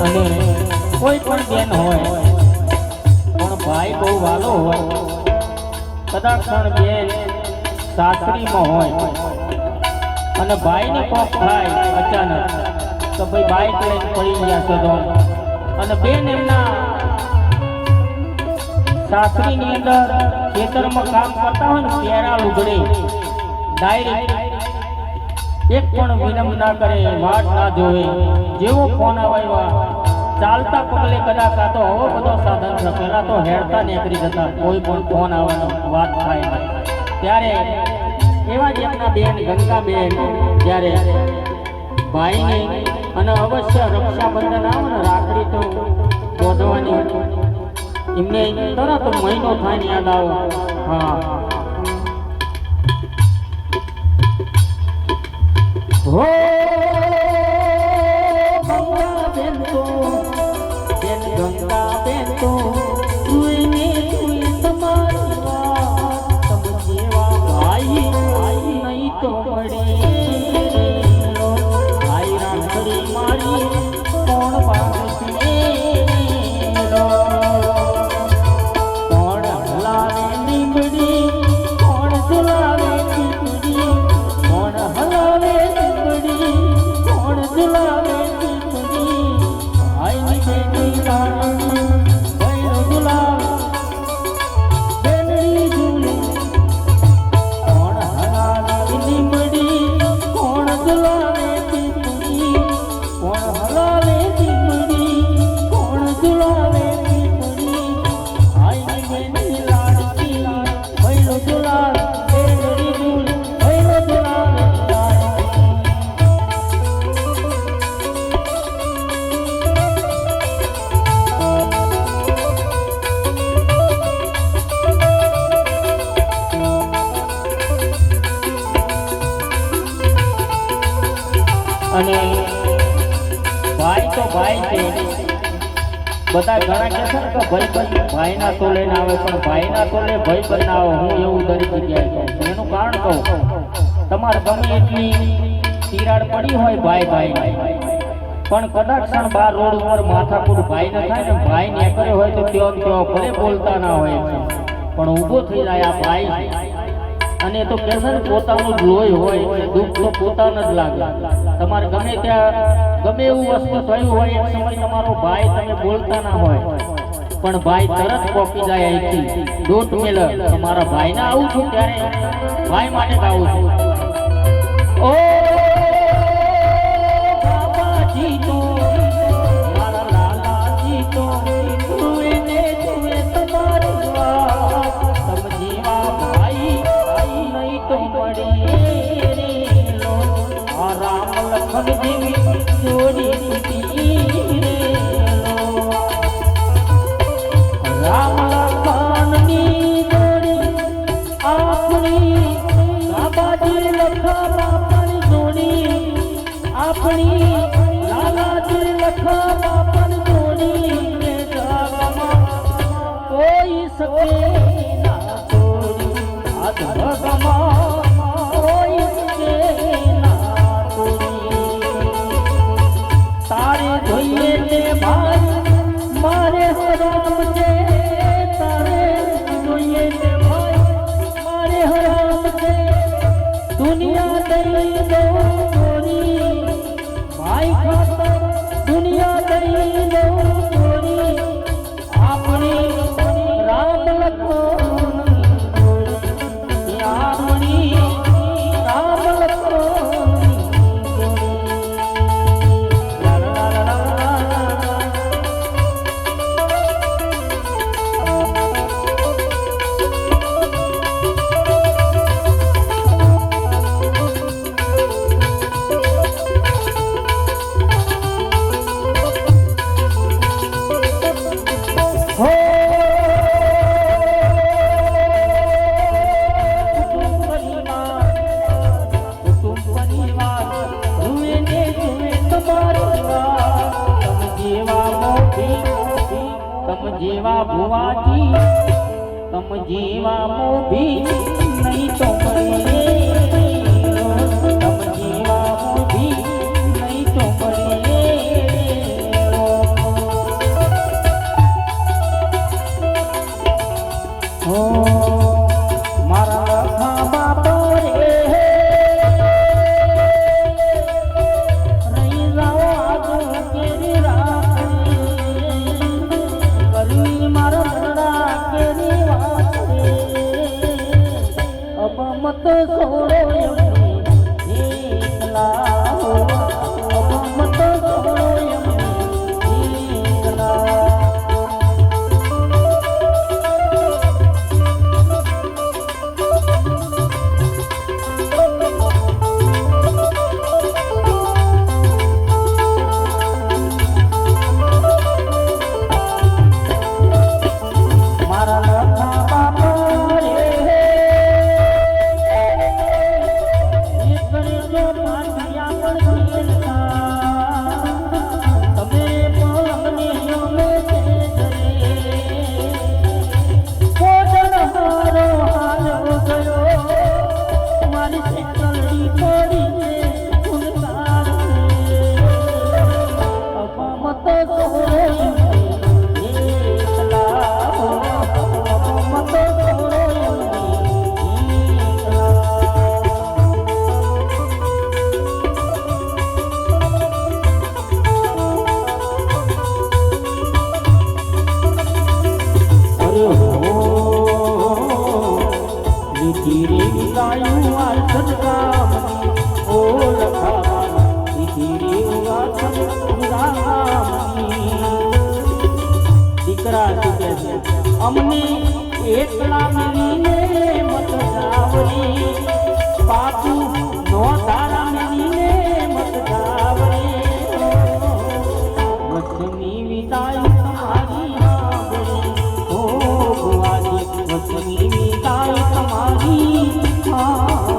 અને કોઈ પણ બેન હોય પણ ભાઈ બહુ વાલો હોય, કદાચ પણ બેન સાસરીમાં હોય અને ભાઈને કોક થાય અચાનક તો ભાઈ બાઈક લઈને પડી ગયા છે તો, અને બેન એમના સાસરીની અંદર ખેતરમાં કામ કરતા હોય ને પેરા લુગડે ડાયરેક્ટ એક પણ વિલંબ ના કરે, વાટ ના જોવે, જેવો ફોન આવ્યા ચાલતા પગલે કદાચ આ તો આવો બધો સાધન છે, પેલા તો હેડતા નીકળી જતા, કોઈ પણ ફોન આવવાનો વાત થાય ત્યારે એવા જ એમના બેન ગંગાબેન જ્યારે ભાઈને અને અવશ્ય રક્ષાબંધન આવે ને રાખડી તો બોધવાની એમને તરત મહિનો થાય યાદ આવો. હા હો ગંગાબેન તો બેન ગંગાબેન તો તુઈને તુઈ તમારી વાત તમ જેવા ભાઈ નહીં તો મળે, ભાઈ રાખડી મારી કોણ બાંધશે, કોણ હલાવે લીમડી કોણ ઝુલાવે ચીપડી, કોણ હલાવે લીમડી કોણ ઝુલાવે ચીપડી, ભાઈની બેટી લાડણી ભાઈનો ઝુલાવે બેનડી ઝૂલે, કોણ હલાવે લીમડી કોણ ઝુલાવે ચીપડી, કોણ હલાવે લીમડી કોણ ઝુલાવે ચીપડી, ભાઈની બેટી લાડકી ભાઈનો ઝુલાવે બેનડી ઝૂલે ભાઈનો ઝુલાવે લાડકી. અને ભાઈ તો ભાઈ છે, બધા ઘણા કહે છે ને કે ભાઈના તોલે ના આવે, પણ ભાઈના તોલે ભાઈ બંધ ના આવે. હું એવું દરેક જગ્યાએ કહું છું. એનું કારણ કહું, તમારે ગમે એટલી તિરાડ પડી હોય ભાઈ પણ કદાચ ક્ષણ બાર રોડ ઉપર માથાકૂટ ભાઈ ન થાય ને ભાઈ ને કર્યો હોય તો ત્યાં ભલે બોલતા ના હોય પણ ઊભો થઈ જાય આ ભાઈ. અને તો કહે છે ને પોતાનું જ લોહી હોય, દુઃખ તો પોતાને જ લાગે. તમારે ગમે ત્યાં ગમે એવું વસ્તુ થયું હોય એક સમય તમારો ભાઈ તમે બોલતા ના હોય પણ ભાઈ તરત પોકી જાય અહીંથી દોટ મેલ તમારા ભાઈને આવું છું ત્યારે ભાઈ માટે આવું છું. ઓ બાબાજી તો મારા લાલાજી તો તુએ તમારી વાત તમ જેવા ભાઈ નહીં તો મળે, આ રામ લખન જેવી જોડી દીધી રે, રામ લખનની જોડી આપણી બાબાજી લખા બાપની જોડી આપણી લાલાજી લખા બાપની જોડી રે, જગમાં કોઈ શકે ના જોડી, આ જગમાં કોઈ શકે ના જોડી. તારે જોઈએ તે ભાઈ મારે હરામ છે, તારે જોઈએ તે ભાઈ મારે હરામ છે, દુનિયા દઈ દો ચોરી ભાઈ ખાતર દુનિયા દઈ દો ચોરી, આપણી રામ લખનની જોડી, આપણી રામ લખનની જોડી. લા લા લા લા લા લા. હો કુટુંબ પરિવાર રૂએ ને જુએ તમારી વાત તમ જેવા મોભી તમ જેવા ભુવાજી તમ જેવા મોભી નહીં તો મળે, તમ જેવા મોભી નહીં તો મળે. અમને એકલા મિલીને મત જાવરી પાછું નો તારા મિલીને મત જાવરી વચની વિદાય તમારી હાવરી ઓ ભુવાજી વચની વિદાય તમારી હાવરી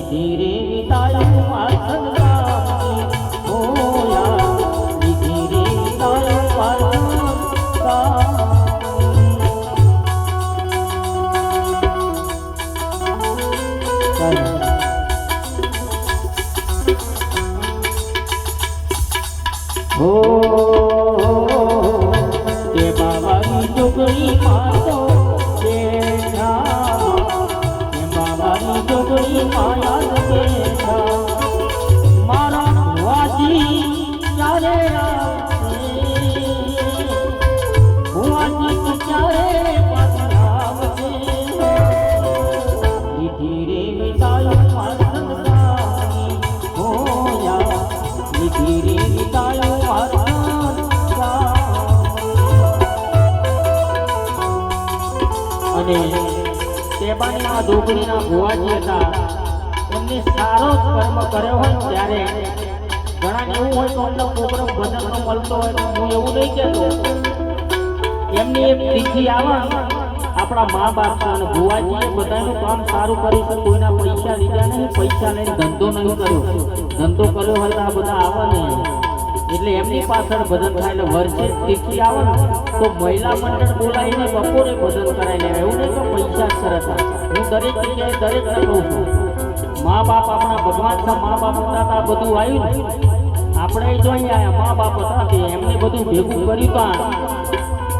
ધીરે વિદાયો વાસન ગામની હોયા ધીરે વિદાયો વાસન ગામની હો કે બાબાની જોગણી માતો માયા બેઠા મારા ભુવાજી ક્યારે ભુવાજી ક્યારે પાછા આવશે ધીરે વિદાયો વાસન ગામની હોયા ધીરે વિદાયો વાસન ગામની અને તેબાના ડોગરીના ભુવાજી હતા એમને સારો કર્મ કર્યો હોય ત્યારે ઘણા એવું હોય તો અમને પ્રોગ્રામ ભજનનો મળતો હોય તો હું એવું નહીં કહેતો એમની એક તિથિ આવે આપણા મા બાપ અને ભુવાજીએ બધાનું કામ સારું કર્યું છે કોઈના પૈસા લીધા નહીં પૈસા લઈને ધંધો નહીં કર્યો ધંધો કર્યો હોય તો આ બધા આવે નહીં એટલે એમની પાછળ ભજન થાય એટલે વર્ષે તિથિ આવે ને તો મહિલા મંડળ બોલાવીને બપોરે ભજન કરાવી લે એવું નહીં તો પૈસા સરસ હું દરેક જગ્યાએ દરેકને કહું છું મા બાપ આપણા ભગવાન છે મા બાપ હતા આ બધું આવ્યું ને આપણે જોઈ આવ્યા મા બાપ હતા એમને બધું ભેગું કર્યું તો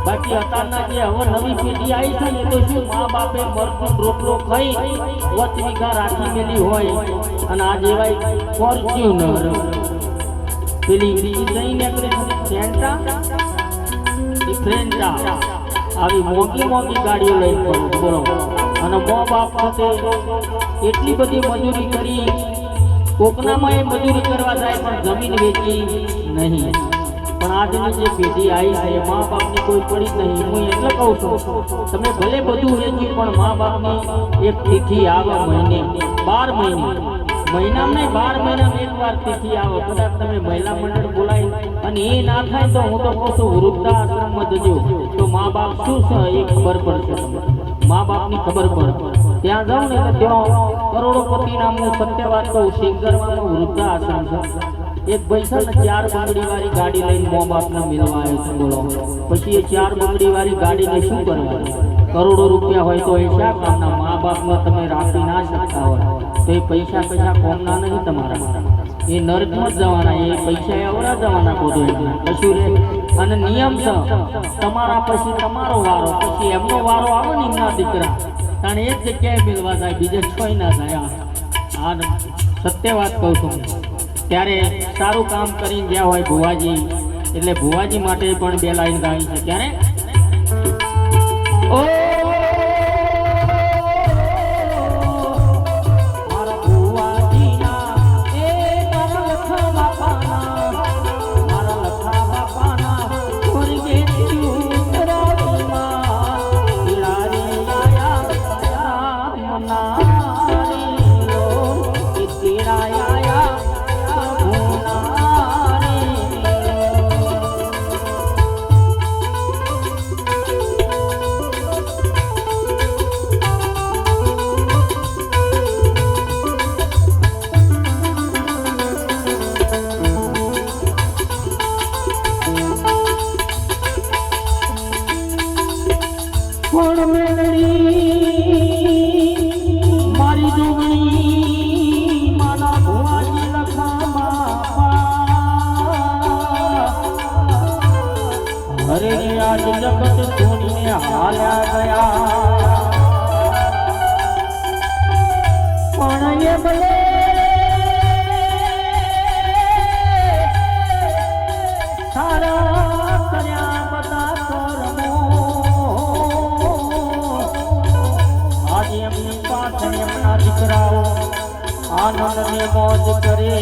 બાકી અત્યારના જે હવે નવી પેઢી આવી છે ને તો શું મા બાપે મરતું રોટલો ખાઈ વચ વીઘા રાખી મેલી હોય અને આ જેવાય ફોર્ચ્યુનર પેલી જઈને સેન્ટા ડિફરન્ટા આવી મોટી મોટી ગાડીઓ લઈને બોલો અને મા બાપ સાથે એટલી બધી મજૂરી કરી કોકનામાં એ મજૂરી કરવા જાય પણ જમીન વેચી નહીં પણ આજની જે પેઢી આવી છે એ મા બાપની કોઈ પડી જ નહીં હું એટલે કહું છું તમે ભલે બધું વેચ્યું પણ મા બાપની એક તિથિ આવે મહિને 12 મહિને મહિનામાં નહીં 12 મહિનામાં એકવાર તિથિ આવે કદાચ તમે મહિલા મંડળ બોલાવી અને એ ના થાય તો હું તો કહું છું વૃદ્ધાશ્રમમાં જજો તો મા બાપ શું છે એ ખબર પડશે મા બાપની ખબર પડે ત્યાં જાઉં ને તો ત્યાં કરોડોપતિ નામનું સત્ય વાત કહું સિંગરવાનું વૃદ્ધાશ્રમ છે એક ભાઈ છે ને 4 બંગડી વાળી ગાડી લઈને મા બાપને મિલવા આવ્યો છે બોલો પછી એ 4 બંગડી વાળી ગાડીને શું કરવાનું કરોડો રૂપિયા હોય તો એ શા કામના મા બાપમાં તમે રાખી ના શકતા હોય તો એ પૈસા કોમના નહીં તમારા એ નરકમાં જવાના એ પૈસા એવડા જવાના બધું કશું રે અને નિયમ છે તમારા પછી તમારો વારો પછી એમનો વારો આવે ને એમના દીકરા કારણ એ જ જગ્યાએ મિલવા જાય બીજે છોઈ ના જાય આ સત્ય વાત કહું છું ત્યારે સારું કામ કરીને ગયા હોય ભુવાજી એટલે ભુવાજી માટે પણ બે લાઈન ગાઈ છે. ક્યારે ઓ મારી જોગણી માના ભુવાજી લખા બાપા હરે આજ જગત છોડીને હાલ્યા ગયા પણ એ ભલે સારા કર્યા બધા કર્મો એમની પાસે એમના દીકરાઓ આનંદ ને મોજ કરે.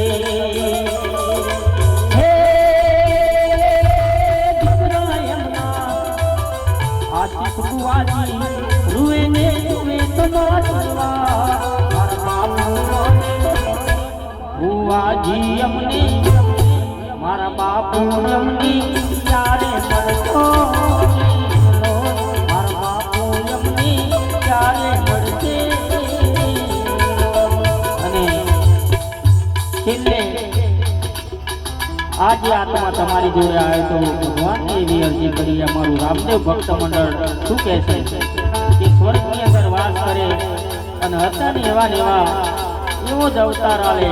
હે દીકરા એમના આશિક ભુવાજી રૂએ ને રૂએ તમારા ભુવાજી અમને મારા બાપુ એમની ત્યારે મળતો મારા બાપુ એમની ત્યારે આજે આત્મા તમારી જોડે આવે તો ભગવાનને એવી અરજી કરી. અમારું રામદેવ ભક્ત મંડળ શું કહે છે કે સ્વર્ગની અંદર વાસ કરે અને હતા ને એવા એવો જ અવતાર આવે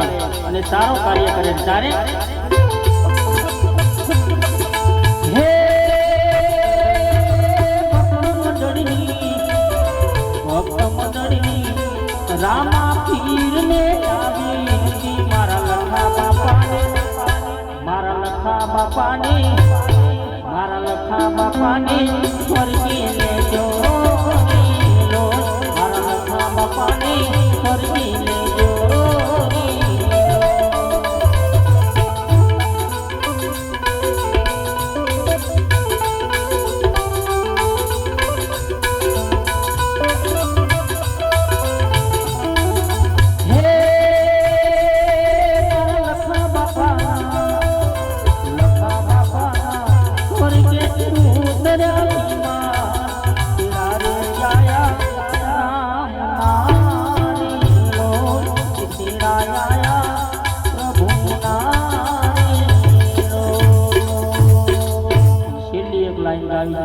અને સારો કાર્ય કરે. તારે ભક્ત મંડળની રામા પીરને આવી મારા લખા બાપાને મારા લખા બાપાને સ્વર્ગી લેજો મારા લખા બાપાને સ્વર્ગી લેજો.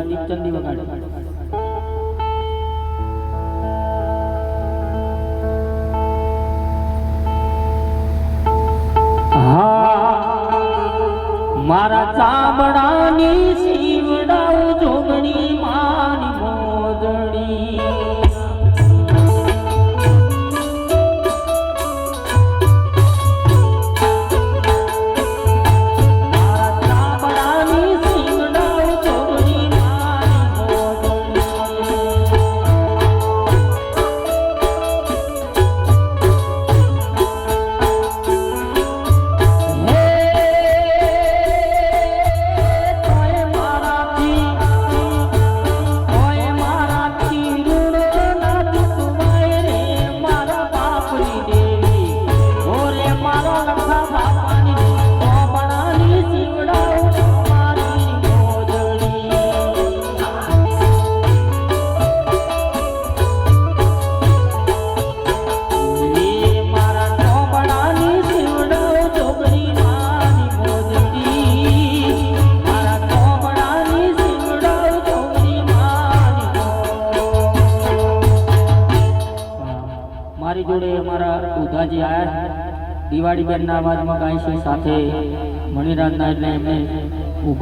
દીપચંદી વગાડે. મારા ચામડાની શિવડાવ જોગણી માની મોજડી મારી જોડે અમારા ઉધાજી આયા છે દિવાળી બેનના અવાજમાં ગાય છે સાથે મણિરાજના એટલે એમને